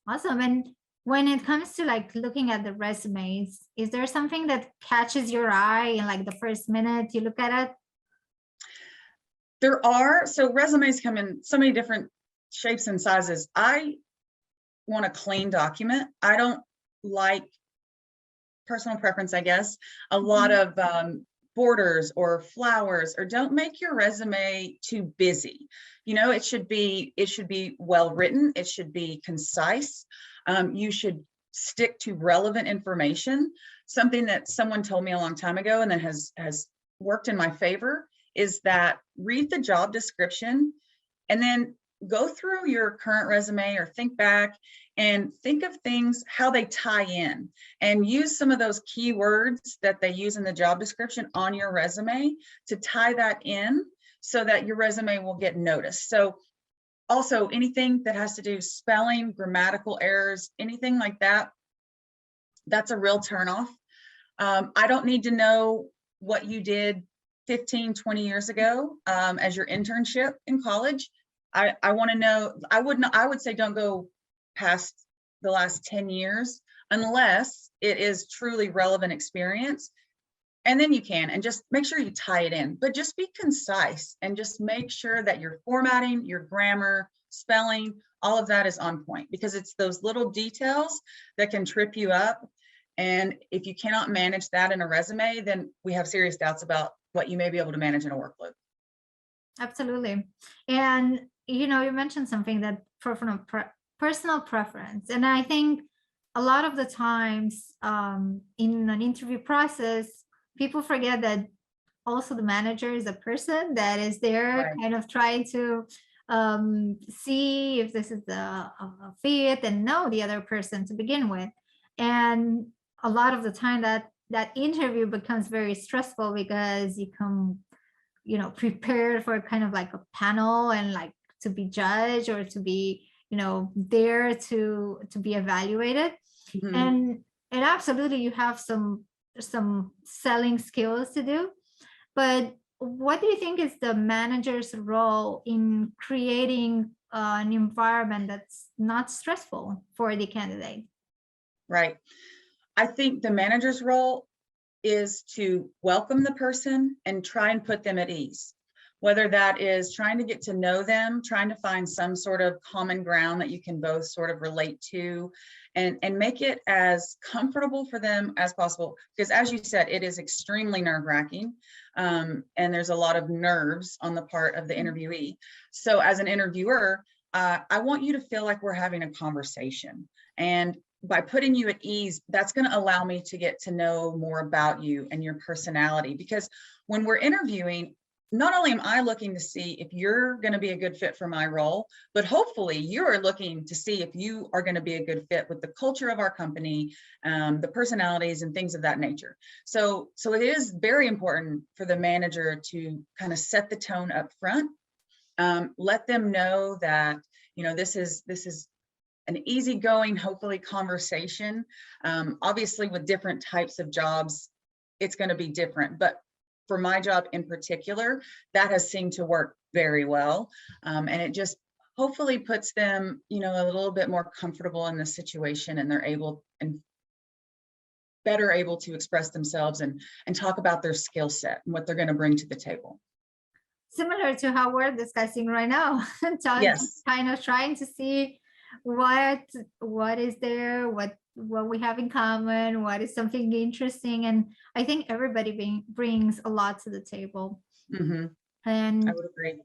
Awesome. And when it comes to like looking at the resumes, is there something that catches your eye in like the first minute you look at it? There are, so resumes come in so many different shapes and sizes. I want a clean document. I don't like, personal preference, I guess, a lot of borders or flowers, or don't make your resume too busy. You know, it should be well written. It should be concise. You should stick to relevant information. Something that someone told me a long time ago and that has worked in my favor is that read the job description and then go through your current resume or think back and think of things, how they tie in, and use some of those keywords that they use in the job description on your resume to tie that in so that your resume will get noticed. So also anything that has to do spelling, grammatical errors, anything like that, that's a real turnoff. I don't need to know what you did 15, 20 years ago as your internship in college. I want to know, I would say don't go past the last 10 years unless it is truly relevant experience. And then you can, and just make sure you tie it in, but just be concise and just make sure that your formatting, your grammar, spelling, all of that is on point, because it's those little details that can trip you up. And if you cannot manage that in a resume, then we have serious doubts about what you may be able to manage in a workload. Absolutely. And you mentioned something that personal preference. And I think a lot of the times in an interview process, people forget that also the manager is a person that is there, Right. kind of trying to see if this is a fit and know the other person to begin with. And a lot of the time that interview becomes very stressful because you come prepared for kind of like a panel and like to be judged or to be there to be evaluated. Mhm. And absolutely you have some selling skills to do, but what do you think is the manager's role in creating an environment that's not stressful for the candidate? Right. I think the manager's role is to welcome the person and try and put them at ease. Whether that is trying to get to know them, trying to find some sort of common ground that you can both sort of relate to, and make it as comfortable for them as possible. Because as you said, it is extremely nerve-wracking, and there's a lot of nerves on the part of the interviewee. So as an interviewer, I want you to feel like we're having a conversation. And by putting you at ease, that's going to allow me to get to know more about you and your personality. Because when we're interviewing, not only am I looking to see if you're going to be a good fit for my role, but hopefully you're looking to see if you are going to be a good fit with the culture of our company, the personalities and things of that nature. So it is very important for the manager to kind of set the tone up front, let them know that, this is an easygoing, hopefully, conversation. Obviously, with different types of jobs, it's going to be different. But for my job in particular, that has seemed to work very well. And it just hopefully puts them, a little bit more comfortable in the situation, and they're better able to express themselves and talk about their skill set and what they're going to bring to the table. Similar to how we're discussing right now. Yes. Kind of trying to see what is there, what we have in common, what is something interesting. And I think everybody brings a lot to the table. Mm-hmm. And I would agree.